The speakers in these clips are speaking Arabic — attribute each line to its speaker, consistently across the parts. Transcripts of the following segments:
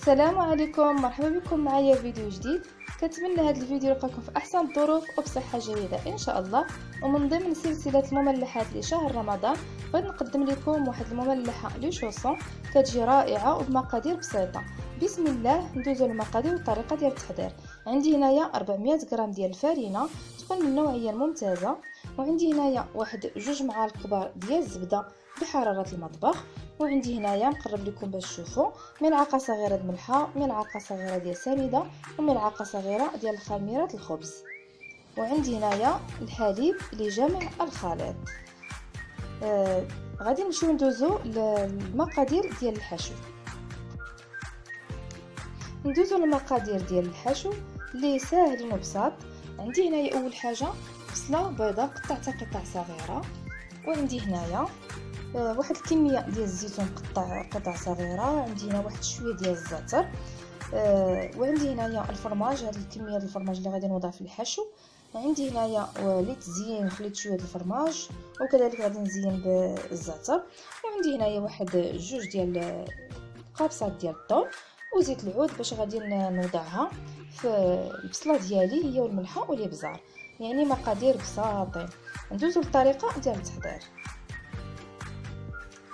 Speaker 1: السلام عليكم، مرحبا بكم معايا في فيديو جديد. كنتمنى هذا الفيديو يلقاكم في احسن الظروف وبصحه جيده ان شاء الله. ومن ضمن سلسله المملحات لشهر رمضان بغيت نقدم لكم واحد المملحه لي شوسون كتجي رائعه وبمقادير بسيطه. بسم الله ندوزو للمقادير والطريقه ديال التحضير. عندي هنايا 400 غرام ديال الفرينه تكون من النوعيه الممتازه، وعندي هنايا واحد 2 معالق كبار ديال الزبده بحراره المطبخ، وعندي هنايا نقرب لكم باش تشوفوا ملعقه صغيره د الملحه، ملعقه صغيره ديال سميده، وملعقه صغيره ديال خميره الخبز. وعندي هنايا الحليب لجمع الخليط. غادي نمشيو ندوزو للمقادير ديال الحشو. ندوزو للمقادير ديال الحشو اللي ساهلين وبساط. عندي هنايا اول حاجه بصله بيضاء قطعتها قطع صغيره، وعندي هنايا واحد الكميه ديال الزيتون قطع صغيره، عندي هنا واحد شويه ديال الزعتر، وعندي هنايا الفرماج. هذه الكميه ديال الفرماج اللي غادي نوضع في الحشو. عندي هنايا للتزيين خليت شويه ديال الفرماج، وكذلك غادي نزين بالزعتر. وعندي هنايا واحد 2 ديال قابصات ديال الثوم وزيت العود باش غادي نوضعها في البصله ديالي هي والملحه والابزار. يعني مقادير بساطين. ندوزو للطريقه ديال التحضير.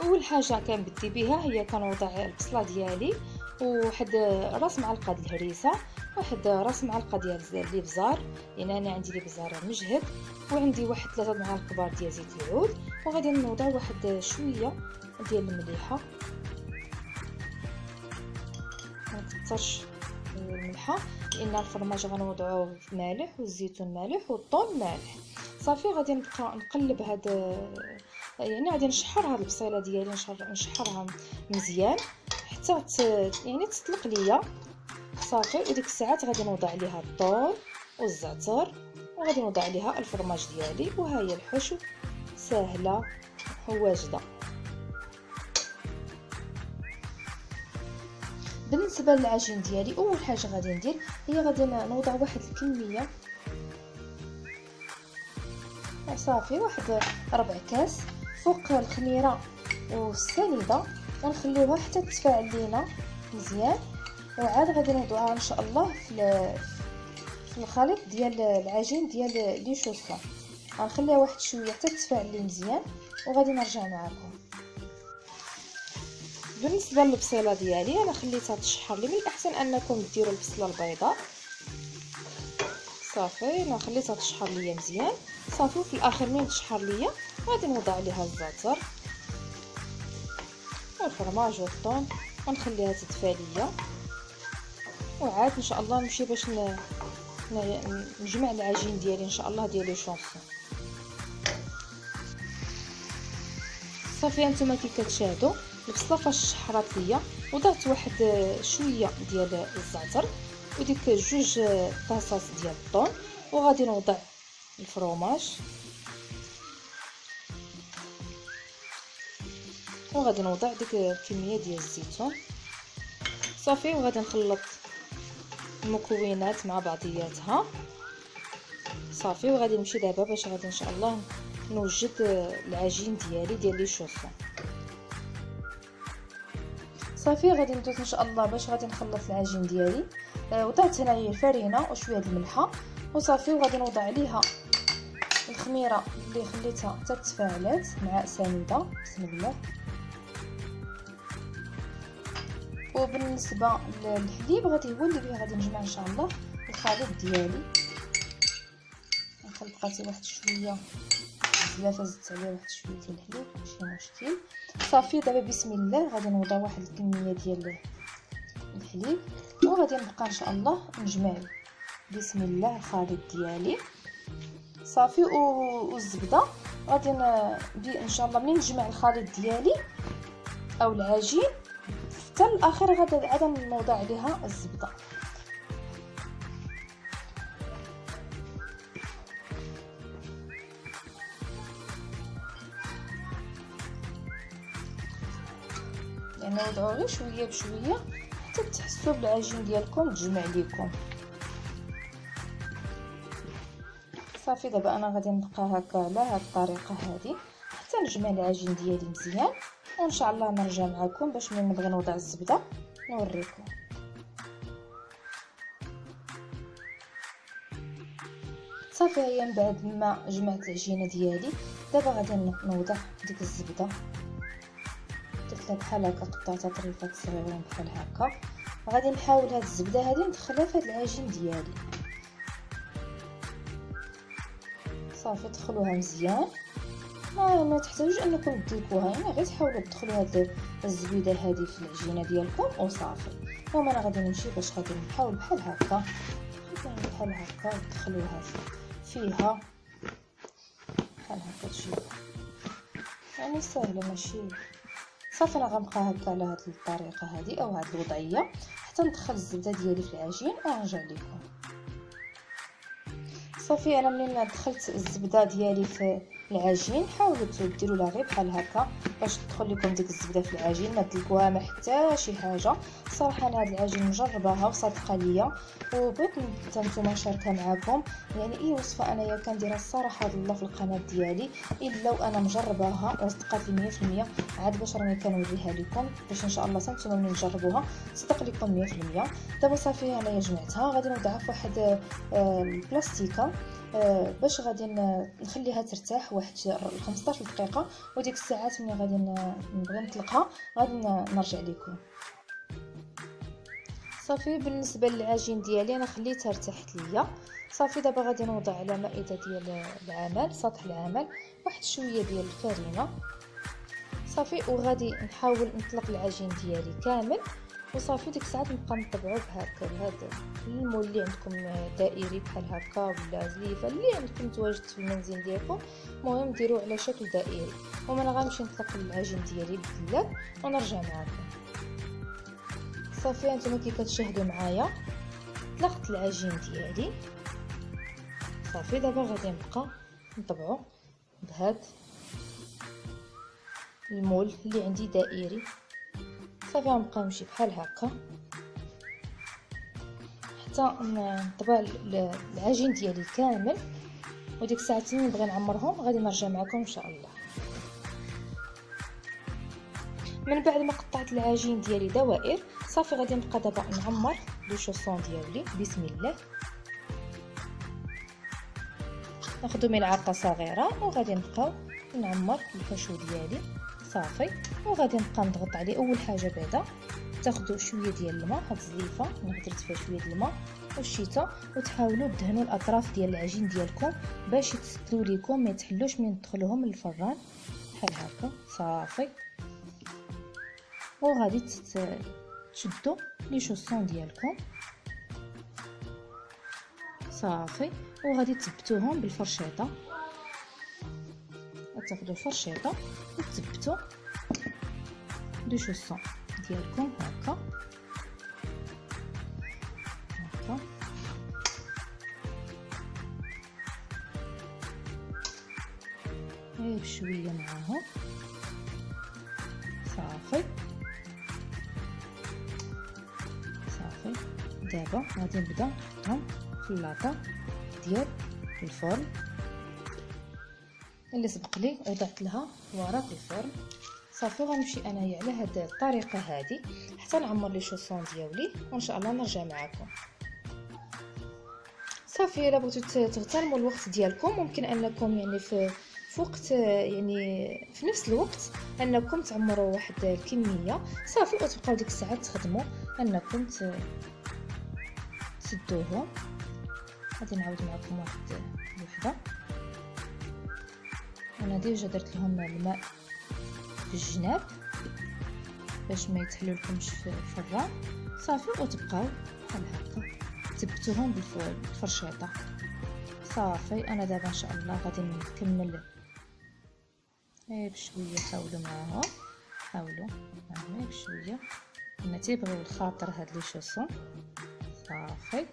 Speaker 1: اول حاجه كنبدي بها هي كنوضع البصله ديالي وواحد راس معلقه د الهريسه، واحد راس معلقه ديال الابزار، يعني انا عندي الابزار مجهد، وعندي واحد 3 معالق كبار ديال زيت العود، وغادي نوضع واحد شويه ديال المليحه. منكثرش الملحه لان الفرماج غنوضعوه مالح والزيتون مالح والثوم مالح. صافي غادي نبقى نقلب هاد، يعني غادي نشحر هاد البصيله ديالي، نشحرها مزيان حتى يعني تطلق ليا. صافي وديك الساعات غادي نوضع عليها الثوم والزعتر، وغادي نوضع عليها الفرماج ديالي، وها هي الحشو ساهله وواجده. بالنسبه للعجين ديالي اول حاجه غادي ندير هي غادي نوضع واحد الكميه، صافي واحد 4 كاس فوق الخميره والسنيده، ونخليوها حتى تتفاعل لينا مزيان. وعاد غادي نوضعها ان شاء الله في الخليط ديال العجين ديال لي شوسون. غنخليها واحد شويه حتى تتفاعل لي مزيان، وغادي نرجع معكم. بالنسبه للبصيله ديالي انا خليتها تشحر لي، من الاحسن انكم ديروا البصله البيضاء. صافي انا خليتها تشحر ليا مزيان. صافي وفي الاخر ملي تشحر ليا غادي نوضع عليها الزعتر والفرماج والثوم ونخليها تدفى ليا. وعاد ان شاء الله نمشي باش نجمع العجين ديالي ان شاء الله ديال لي شونسون. صافي هانتوما كي كتشاهدوا البصله فاش شحرات ليا، وضعت واحد شويه ديال الزعتر وديك 2 طاسات ديال الثوم، وغادي نوضع الفرماج، وغادي نوضع ديك الكميه ديال الزيتون. صافي وغادي نخلط المكونات مع بعضياتها. صافي وغادي نمشي دابا باش غادي ان شاء الله نوجد العجين ديالي ديال لي شوسون. صافي غادي ندوز ان شاء الله باش غادي نخلط العجين ديالي. وضعت هنايا الفرينه وشويه د الملحه، وصافي وغادي نوضع عليها الخميره اللي خليتها حتى تفاعلات مع سنيده. بسم الله. وبالنسبه للحليب غادي هو اللي غادي نجمع ان شاء الله الخليط ديالي. نخلط بقاتي واحد شويه بزاف، زدت عليه واحد شويه ديال الحليب ماشي مشكل. صافي دابا بسم الله غادي نوضع واحد الكميه ديال الحليب، وغادي نبقى ان شاء الله نجمع بسم الله الخليط ديالي. صافي والزبده غادي ان شاء الله ملي نجمع الخليط ديالي او العجين حتى الاخر غادي عاد نوضع عليها الزبده. يعني نوضعوا غير شويه بشويه حتى تحسوا بالعجين ديالكم تجمع ليكم. صافي دابا انا غادي نبقى هكا على هاد الطريقه هذه حتى نجمع العجين ديالي مزيان، وان شاء الله نرجع معكم باش ملي نبغي نوضع الزبده نوريكم. صافي هي من بعد ما جمعت العجينه ديالي دابا غادي نوضع ديك الزبده. درت لها بحال هكا، قطعتها طريفات صغيرين بحال هكا. غادي نحاول هاد الزبده هذه ندخلها في هاد العجين ديالي. صافي دخلوها مزيان، ما تحتاجوش انكم تدلكوها، يعني غير تحاولوا تدخلوا هاد الزبيده هذه في العجينه ديالكم وصافي. المهم انا غادي نمشي باش غادي نحاول بحال هكا، بحال هكا وتدخلوها فيها بحال هكا تجيب، يعني سهله ماشي. صافي انا غنبقى هكا على هاد الطريقه هذه او هاد الوضعيه حتى ندخل الزبده ديالي في العجين ونرجع لكم. صافي انا منين دخلت الزبده ديالي في العجين حاولوا ديروا لها غير بحال هكا باش تدخل لكم ديك الزبده في العجين، ما تدلكوها ما حتى شي حاجه. صراحه انا هاد العجين مجرباها وصادقه ليا وبغيت حتى نتوما نشاركها معكم. يعني اي وصفه انايا كنديرها الصراحه الله في القناه ديالي الا وانا مجرباها وصدقات لي 100%. عاد باش راني كنوريها لكم باش ان شاء الله نتوما ملي تجربوها تصدق لكم 100%. دابا صافي انايا جمعتها، غادي نوضعها في واحد البلاستيكه باش غادي نخليها ترتاح واحد 15 دقيقه، وديك الساعات ملي غادي نبغي نطلقها غادي نرجع لكم. صافي بالنسبه للعجين ديالي انا خليتها ارتاحت ليا. صافي دابا غادي نوضع على مائده ديال العمل، سطح العمل، واحد شويه ديال الفرينه. صافي وغادي نحاول نطلق العجين ديالي كامل وصافي. ديك الساعات نبقى نطبعو بهكا بهذا المول اللي عندكم دائري بحال هكا ولا زليفه اللي عندكم متواجد في المنزل ديالكم، المهم ديروه على شكل دائري. انا غنمشي نطلق العجين ديالي بالله ونرجع معكم. صافي هانتوما كي كتشاهدوا معايا طلقت العجين ديالي. صافي دابا غادي نبقى نطبعو بهذا المول اللي عندي دائري. صافي غنبقى نمشي بحال هكا حتى نطبع العجين ديالي كامل، وديك الساعات ملي نبغي نعمرهم غادي نرجع معكم ان شاء الله. من بعد ما قطعت العجين ديالي دوائر صافي غادي نبقى دابا نعمر لي شوسون ديالي. بسم الله، ناخذ ملعقه صغيره وغادي نبقاو نعمر الحشو ديالي. صافي وغادي نبقى نضغط عليه. اول حاجه بعدا تاخذوا شويه ديال الماء، هاد الزليفه انا درت فيها شويه ديال الماء والشيته، وتحاولوا تدهنوا الاطراف ديال العجين ديالكم باش يتسدلوا لكم ما يتحلوش من تدخلوهم للفران بحال هكا. صافي وغادي تشدوا لي شوسون ديالكم. صافي وغادي تثبتوهم بالفرشيطه، تاخذوا الفرشيطه وتثبتوا لي شوسون ديالكم هكا هكا. غير بشويه معاهم. صافي صافي دابا غادي نبدا نحطهم في اللاطه ديال الفرن اللي سبق لي وضعت لها ورق الفرن. صافي غنمشي انايا على هاد الطريقه هذه حتى نعمر لي شوسون ديالي وان شاء الله نرجع معكم. صافي الا بغيتو تغتنموا الوقت ديالكم ممكن انكم يعني في وقت يعني في نفس الوقت انكم تعمروا واحد الكميه. صافي وتبقاو ديك الساعات تخدموا انكم تسدوهم. غادي نعاود معكم واحد الوحده. انا ديجا درت لهم الماء في الجناب باش ما يتحلوا لكمش في الفران. صافي وتبقاو بحال هكا تثبتوهم بالفرشيطه. صافي انا دابا ان شاء الله غادي نكمل غير بشويه. حاولوا معاهم، حاولوا معاهم بشويه، انا تيبغيو الخاطر هاد لي شوسون. صافي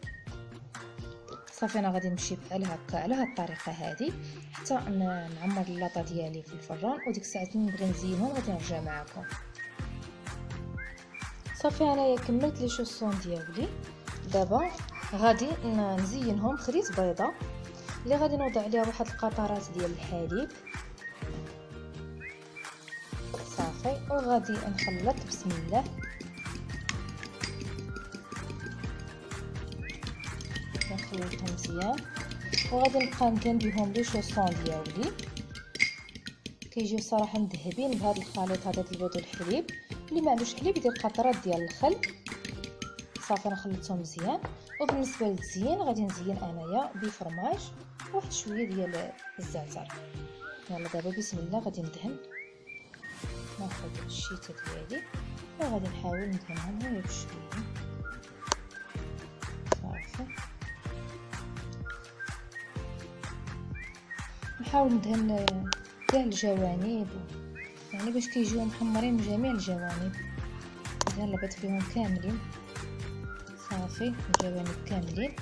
Speaker 1: صافي انا غادي نمشي بحال هكا على هاد الطريقه هذه حتى نعمر اللاطه ديالي في الفران، وديك الساعات ملي نبغي نزينهم غادي نرجع معكم. صافي انايا كملت لي شوسون ديالي. دابا غادي نزينهم. خديت بيضه اللي غادي نوضع عليها واحد القطرات ديال الحليب. صافي وغادي نخلط بسم الله. نخلطهم مزيان. وغادي نبقى ندهن بهم لي شوسون ديالي. كيجيو صراحه مذهبين بهذا الخليط هذا ديال البيض والحليب. اللي ما عندوش حليب يدير قطرات ديال الخل. صافي نخلطهم مزيان. وبالنسبه للتزيين غادي نزين انايا بفرماج واحد شويه ديال الزعتر. يلا دابا بسم الله غادي ندهن. ناخذ الشيته ديالي وغادي نحاول ندهنهم غير بشويه. صافي نحاول ندهن كاع الجوانب يعني باش كيجيو محمرين من جميع الجوانب. ندهن لبط فيهم كاملين. صافي الجوانب كاملين.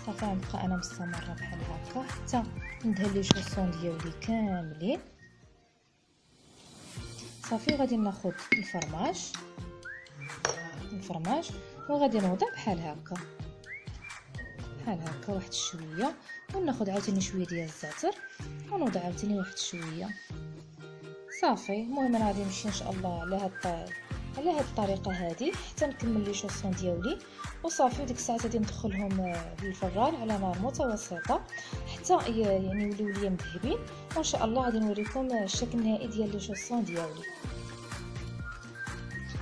Speaker 1: صافي غنبقى انا مستمره بحال هكا حتى ندهن لي شوسون ديالي كاملين. صافي غادي ناخذ الفرماج وغادي نوضع بحال هكا واحد شويه. وناخذ عاوتاني شويه ديال الزعتر ونوضع عاوتاني واحد شويه. صافي المهم انا غادي نمشي ان شاء الله على هاد الطريقه هذه حتى نكمل لي شوسون ديالي. وصافي ديك الساعه غادي ندخلهم للفران على نار متوسطه حتى يعني يوليو ليا مذهبين. وان شاء الله غادي نوريكم الشكل النهائي ديال لي شوسون ديالي.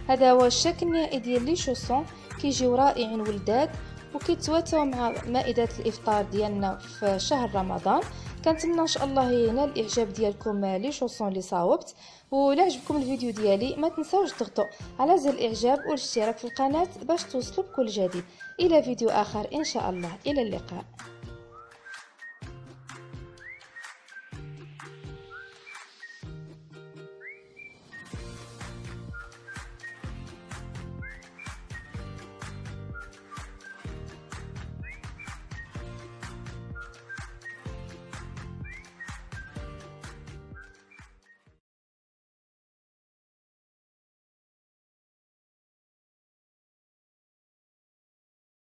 Speaker 1: هذا هو الشكل النهائي ديال لي شوسون. كيجيو رائعين ولذاذ وكيتواتوا مع مائده الافطار ديالنا في شهر رمضان. كنتمنى ان شاء الله ينال الاعجاب ديالكم لي شوسون اللي صاوبت. ولا عجبكم الفيديو ديالي ما تنساوش تضغطوا على زر الاعجاب والاشتراك في القناه باش توصلوا بكل جديد. الى فيديو اخر ان شاء الله. الى اللقاء.